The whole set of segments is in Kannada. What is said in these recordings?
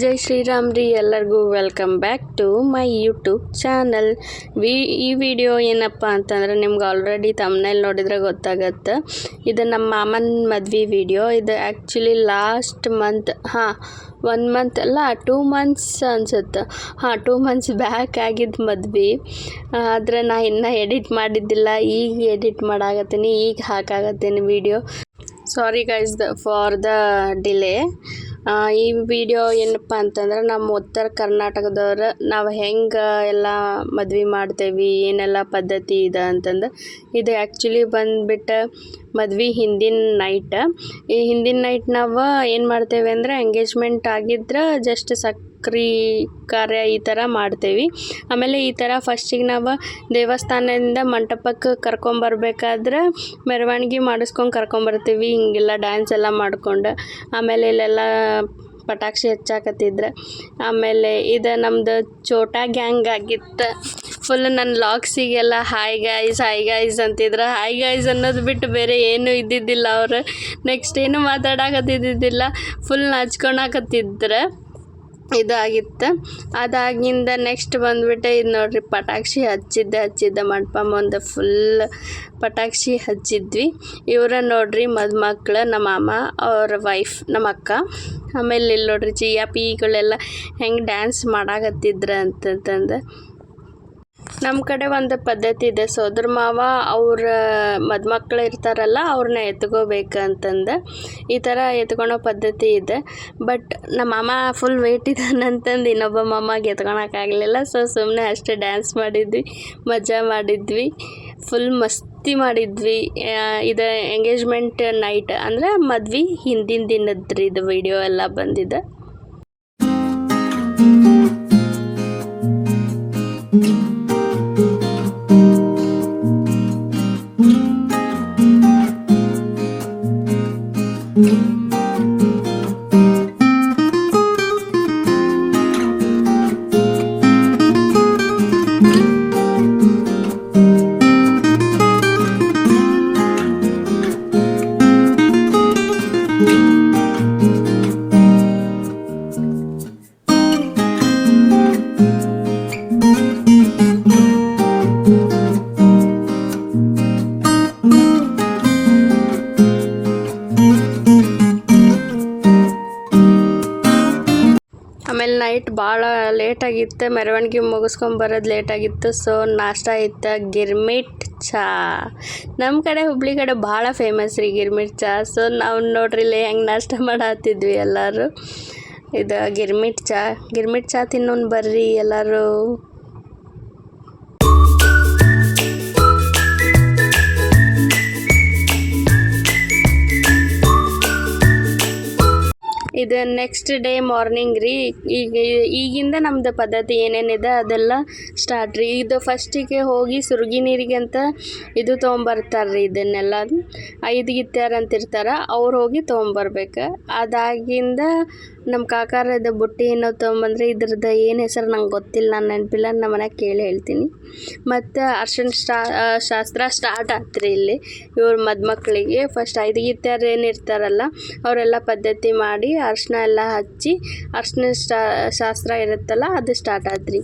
ಜೈ ಶ್ರೀರಾಮ್ ರೀ, ಎಲ್ಲರಿಗೂ welcome back to my YouTube channel. ಈ ವಿಡಿಯೋ ಏನಪ್ಪ ಅಂತಂದ್ರೆ ನಿಮ್ಗೆ ಆಲ್ರೆಡಿ ತಮ್ನೇಲ್ ನೋಡಿದ್ರೆ ಗೊತ್ತಾಗತ್ತೆ. ಇದು ನಮ್ಮ ಮಾಮನ ಮದ್ವೆ ವಿಡಿಯೋ. ಇದು ಆ್ಯಕ್ಚುಲಿ ಲಾಸ್ಟ್ ಮಂತ್ 1 ಮಂತ್ ಅಲ್ಲ 2 ಮಂತ್ಸ್ ಅನ್ಸುತ್ತೆ 2 ಮಂತ್ಸ್ ಬ್ಯಾಕ್ ಆಗಿದ್ದು ಮದ್ವೆ. ಆದರೆ ನಾ ಇನ್ನೂ ಎಡಿಟ್ ಮಾಡಿದ್ದಿಲ್ಲ, ಈಗ ಎಡಿಟ್ ಮಾಡಾಕತ್ತೀನಿ, ಈಗ ಹಾಕಾಗತ್ತೀನಿ video. Sorry guys for the delay. ಈ ವಿಡಿಯೋ ಏನಪ್ಪ ಅಂತಂದ್ರೆ ನಮ್ಮ ಉತ್ತರ ಕರ್ನಾಟಕದವ್ರು ನಾವು ಹೆಂಗೆ ಎಲ್ಲ ಮದ್ವೆ ಮಾಡ್ತೇವೆ, ಏನೆಲ್ಲ ಪದ್ಧತಿ ಇದೆ ಅಂತಂದು. ಇದು ಆ್ಯಕ್ಚುಲಿ ಬಂದುಬಿಟ್ಟು ಮದ್ವೆ ಹಿಂದಿನ ನೈಟ್. ಈ ಹಿಂದಿನ ನೈಟ್ ನಾವು ಏನು ಮಾಡ್ತೇವೆ ಅಂದರೆ ಎಂಗೇಜ್ಮೆಂಟ್ ಆಗಿದ್ರೆ ಜಸ್ಟ್ ಸಕ್ರೆ ಕಾರ್ಯ ಈ ಥರ ಮಾಡ್ತೇವೆ. ಆಮೇಲೆ ಈ ಥರ ಫಸ್ಟಿಗೆ ನಾವು ದೇವಸ್ಥಾನದಿಂದ ಮಂಟಪಕ್ಕೆ ಕರ್ಕೊಂಬರ್ಬೇಕಾದ್ರೆ ಮೆರವಣಿಗೆ ಮಾಡಿಸ್ಕೊಂಡು ಕರ್ಕೊಂಬರ್ತೀವಿ, ಹಿಂಗೆಲ್ಲ ಡ್ಯಾನ್ಸ್ ಎಲ್ಲ ಮಾಡ್ಕೊಂಡು. ಆಮೇಲೆ ಇಲ್ಲೆಲ್ಲ ಪಟಾಕ್ಷಿ ಹಚ್ಚಾಕತ್ತಿದ್ರೆ. ಆಮೇಲೆ ಇದು ನಮ್ಮದು ಚೋಟಾ ಗ್ಯಾಂಗ್ ಆಗಿತ್ತು. ಫುಲ್ ನನ್ನ ಲಾಗ್ಸಿಗೆಲ್ಲ ಹಾಯ್ ಗೈಸ್ ಅಂತಿದ್ರು. ಹಾಯ್ ಗೈಸ್ ಅನ್ನೋದು ಬಿಟ್ಟು ಬೇರೆ ಏನೂ ಇದ್ದಿದ್ದಿಲ್ಲ. ಅವರು ನೆಕ್ಸ್ಟ್ ಏನು ಮಾತಾಡಕತ್ತಿದ್ದಿದ್ದಿಲ್ಲ, ಫುಲ್ ನಾಚ್ಕೊಳಕತ್ತಿದ್ರು. ಇದಾಗಿತ್ತು. ಅದಾಗಿಂದ ನೆಕ್ಸ್ಟ್ ಬಂದುಬಿಟ್ಟು ಇದು ನೋಡ್ರಿ, ಪಟಾಕ್ಷಿ ಹಚ್ಚಿದ್ದೆ ಮಂಟಪ ಮುಂದೆ ಫುಲ್ ಪಟಾಕ್ಷಿ ಹಚ್ಚಿದ್ವಿ. ಇವರ ನೋಡ್ರಿ ಮದುಮಕ್ಳು, ನಮ್ಮ ಮಾಮ ಅವ್ರ ವೈಫ್ ನಮ್ಮ ಅಕ್ಕ. ಆಮೇಲೆ ಇಲ್ಲಿ ನೋಡ್ರಿ ಚಿಯಾ ಪೀಗಳೆಲ್ಲ ಹೆಂಗೆ ಡ್ಯಾನ್ಸ್ ಮಾಡಾಕತ್ತಿದ್ರು ಅಂತಂದು. ನಮ್ಮ ಕಡೆ ಒಂದು ಪದ್ಧತಿ ಇದೆ, ಸೋದರ ಮಾವ ಅವ್ರ ಮದುಮಕ್ಳು ಇರ್ತಾರಲ್ಲ ಅವ್ರನ್ನ ಎತ್ಕೋಬೇಕಂತಂದು ಈ ಥರ ಎತ್ಕೊಳೋ ಪದ್ಧತಿ ಇದೆ. ಬಟ್ ನಮ್ಮ ಮಾಮ ಫುಲ್ ವೆಯ್ಟ್ ಇದ್ದಾನಂತಂದು ಇನ್ನೊಬ್ಬ ಮಾಮಗೆ ಎತ್ಕೊಳಕ್ಕಾಗಲಿಲ್ಲ. ಸೊ ಸುಮ್ಮನೆ ಅಷ್ಟೇ ಡ್ಯಾನ್ಸ್ ಮಾಡಿದ್ವಿ, ಮಜಾ ಮಾಡಿದ್ವಿ, ಫುಲ್ ಮಸ್ತಿ ಮಾಡಿದ್ವಿ. ಇದು ಎಂಗೇಜ್ಮೆಂಟ್ ನೈಟ್ ಅಂದರೆ ಮದ್ವೆ ಹಿಂದಿನ ದಿನದ್ರಿ ಇದು ವಿಡಿಯೋ ಎಲ್ಲ ಬಂದಿದೆ. ಆಮೇಲೆ ನೈಟ್ ಭಾಳ ಲೇಟಾಗಿತ್ತು, ಮೆರವಣಿಗೆ ಮುಗಿಸ್ಕೊಂಬರೋದು ಲೇಟಾಗಿತ್ತು. ಸೊ ನಾಷ್ಟ ಇತ್ತು ಗಿರ್ಮಿಟ್ ಚಾ. ನಮ್ಮ ಕಡೆ ಹುಬ್ಳಿ ಕಡೆ ಭಾಳ ಫೇಮಸ್ ರೀ ಗಿರ್ಮಿಟ್ ಚಾ. ಸೊ ನಾವು ನೋಡ್ರಿ ಇಲ್ಲಿ ಹೆಂಗೆ ನಾಷ್ಟ ಮಾಡತ್ತಿದ್ವಿ ಎಲ್ಲರೂ. ಇದು ಗಿರ್ಮಿಟ್ ಚಾ ತಿನ್ನೋನ್ ಬರ್ರಿ ಎಲ್ಲರೂ. ಇದು ನೆಕ್ಸ್ಟ್ ಡೇ ಮಾರ್ನಿಂಗ್ ರೀ. ಈಗಿಂದ ನಮ್ಮದು ಪದ್ಧತಿ ಏನೇನಿದೆ ಅದೆಲ್ಲ ಸ್ಟಾರ್ಟ್ ರೀ. ಇದು ಫಸ್ಟಿಗೆ ಹೋಗಿ ಸುರ್ಗಿ ನೀರಿಗೆ ಅಂತ ಇದು ತೊಗೊಂಬರ್ತಾರೆ. ಇದನ್ನೆಲ್ಲ 5 ಗಿತ್ಯಾರ ಅಂತಿರ್ತಾರೆ, ಅವ್ರು ಹೋಗಿ ತೊಗೊಂಬರ್ಬೇಕು. ಅದಾಗಿಂದ ನಮ್ಮ ಕಾಕಾರದ ಬುಟ್ಟಿ ಏನೋ ತೊಗೊಂಬಂದ್ರೆ ಇದ್ರದ್ದು ಏನು ಹೆಸರು ನಂಗೆ ಗೊತ್ತಿಲ್ಲ, ನಾನು ನೆನಪಿಲ್ಲ, ನಮ್ಮ ಮನೆಗೆ ಕೇಳಿ ಹೇಳ್ತೀನಿ. ಮತ್ತು ಅರ್ಶಿಣ ಶಾಸ್ತ್ರ ಸ್ಟಾರ್ಟ್ ಆಗ್ತ್ರಿ ಇಲ್ಲಿ. ಇವ್ರ ಮದುಮಕ್ಕಳಿಗೆ ಫಸ್ಟ್ 5 ಗಿತ್ಯಾರು ಏನಿರ್ತಾರಲ್ಲ ಅವರೆಲ್ಲ ಪದ್ಧತಿ ಮಾಡಿ ಅರ್ಶಿಣ ಎಲ್ಲ ಹಚ್ಚಿ ಅರ್ಶಿಣ ಶಾಸ್ತ್ರ ಇರುತ್ತಲ್ಲ ಅದು ಸ್ಟಾರ್ಟ್ ಆದ್ರಿ.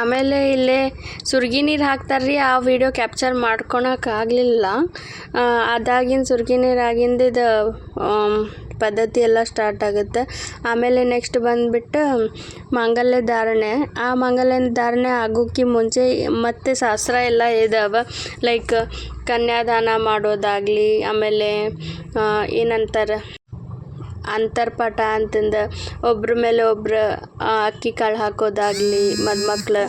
ಆಮೇಲೆ ಇಲ್ಲೇ ಸುರ್ಗಿ ನೀರು ಹಾಕ್ತಾರೆ. ಆ ವಿಡಿಯೋ ಕ್ಯಾಪ್ಚರ್ ಮಾಡ್ಕೊಳಕ್ಕಾಗಲಿಲ್ಲ. ಅದಾಗಿನ ಸುರ್ಗಿ ನೀರು ಆಗಿಂದ ಇದು ಪದ್ಧತಿ ಎಲ್ಲ ಸ್ಟಾರ್ಟ್ ಆಗುತ್ತೆ. ಆಮೇಲೆ ನೆಕ್ಸ್ಟ್ ಬಂದುಬಿಟ್ಟು ಮಾಂಗಲ್ಯ ಧಾರಣೆ. ಆ ಮಾಂಗಲ್ಯ ಧಾರಣೆ ಆಗೋಕ್ಕೆ ಮುಂಚೆ ಮತ್ತು ಶಾಸ್ತ್ರ ಎಲ್ಲ ಇದಾವೆ. ಲೈಕ್ ಕನ್ಯಾದಾನ ಮಾಡೋದಾಗಲಿ, ಆಮೇಲೆ ಏನಂತಾರೆ ಅಂತರ್ಪಟ ಅಂತಂದು ಒಬ್ರ ಮೇಲೆ ಒಬ್ರು ಅಕ್ಕಿ ಕಾಳು ಹಾಕೋದಾಗಲಿ ಮದುಮಕ್ಳು.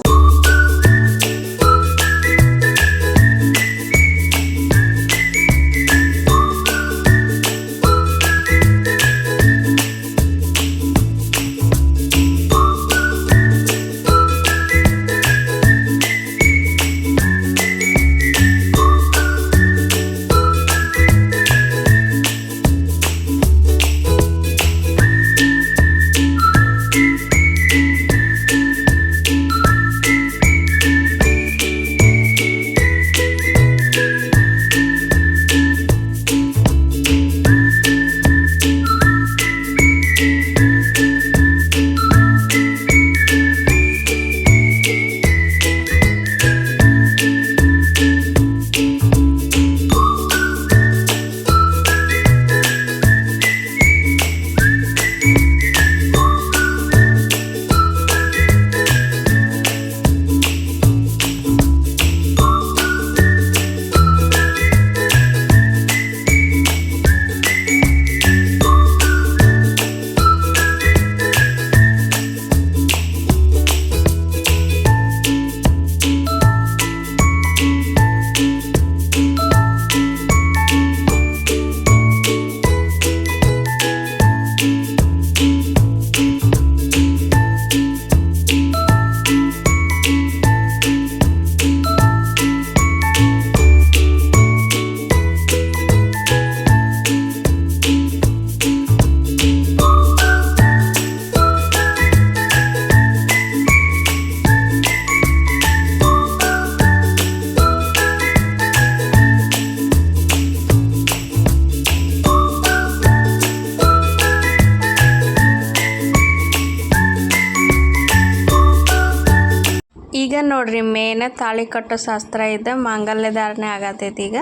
ನೋಡ್ರಿ ಮೇನ್ ತಾಳಿ ಕಟ್ಟೋ ಶಾಸ್ತ್ರ ಇದೆ, ಮಾಂಗಲ್ಯ ಧಾರಣೆ ಆಗತೈತಿ ಈಗ.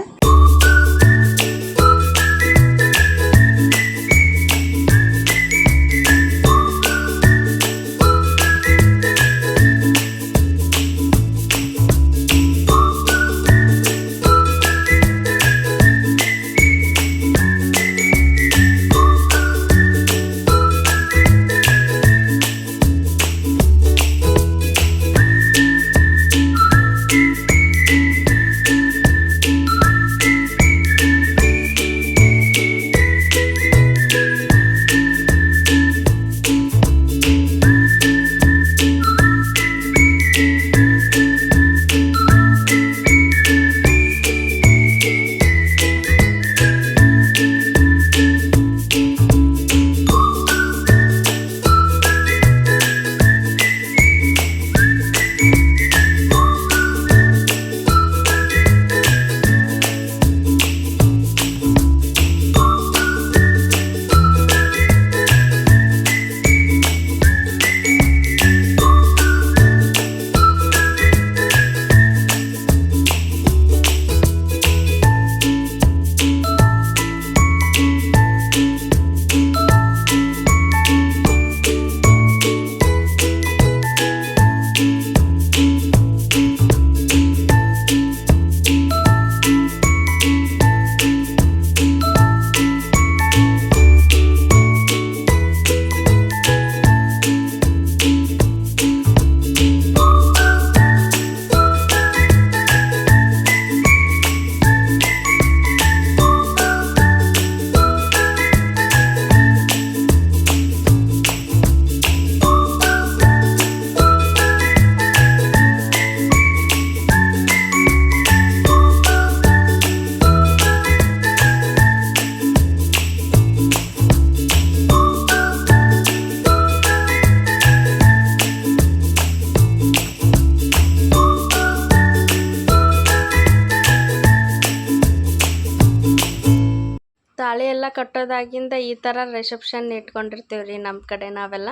ತಾಳಿ ಎಲ್ಲ ಕಟ್ಟೋದಾಗಿಂದ ಈ ಥರ ರಿಸೆಪ್ಷನ್ ಇಟ್ಕೊಂಡಿರ್ತೀವಿ ರೀ ನಮ್ಮ ಕಡೆ ನಾವೆಲ್ಲ.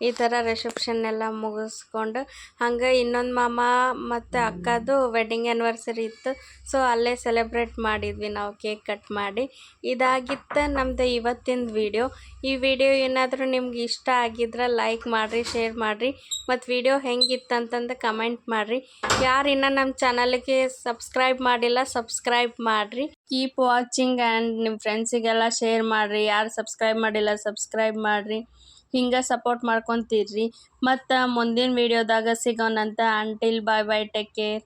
ಈ ಥರ ರಿಸೆಪ್ಷನ್ ಎಲ್ಲ ಮುಗಿಸ್ಕೊಂಡು ಹಂಗೆ ಇನ್ನೊಂದು ಮಾಮ ಮತ್ತು ಅಕ್ಕದು ವೆಡ್ಡಿಂಗ್ ಆ್ಯನಿವರ್ಸರಿ ಇತ್ತು. ಸೊ ಅಲ್ಲೇ ಸೆಲೆಬ್ರೇಟ್ ಮಾಡಿದ್ವಿ ನಾವು, ಕೇಕ್ ಕಟ್ ಮಾಡಿ. ಇದಾಗಿತ್ತು ನಮ್ಮದು ಇವತ್ತಿನ ವಿಡಿಯೋ. ಈ ವಿಡಿಯೋ ಏನಾದರೂ ನಿಮ್ಗೆ ಇಷ್ಟ ಆಗಿದ್ರೆ ಲೈಕ್ ಮಾಡಿರಿ, ಶೇರ್ ಮಾಡಿರಿ, ಮತ್ತು ವಿಡಿಯೋ ಹೆಂಗಿತ್ತು ಅಂತಂದು ಕಮೆಂಟ್ ಮಾಡಿರಿ. ಯಾರು ಇನ್ನೂ ನಮ್ಮ ಚಾನಲ್ಗೆ ಸಬ್ಸ್ಕ್ರೈಬ್ ಮಾಡಿಲ್ಲ ಸಬ್ಸ್ಕ್ರೈಬ್ ಮಾಡಿರಿ. ಕೀಪ್ ವಾಚಿಂಗ್ ಆ್ಯಂಡ್ ನಿಮ್ಮ ಫ್ರೆಂಡ್ಸಿಗೆಲ್ಲ ಶೇರ್ ಮಾಡಿರಿ. ಯಾರು ಸಬ್ಸ್ಕ್ರೈಬ್ ಮಾಡಿಲ್ಲ ಸಬ್ಸ್ಕ್ರೈಬ್ ಮಾಡಿರಿ. ಹಿಂಗೆ ಸಪೋರ್ಟ್ ಮಾಡ್ಕೊತಿರ್ರಿ. ಮತ್ತು ಮುಂದಿನ ವೀಡಿಯೋದಾಗ ಸಿಗೋಣಂತ. ಅಂಟಿಲ್ ಬಾಯ್ ಬಾಯ್, ಟೇಕ್ ಕೇರ್.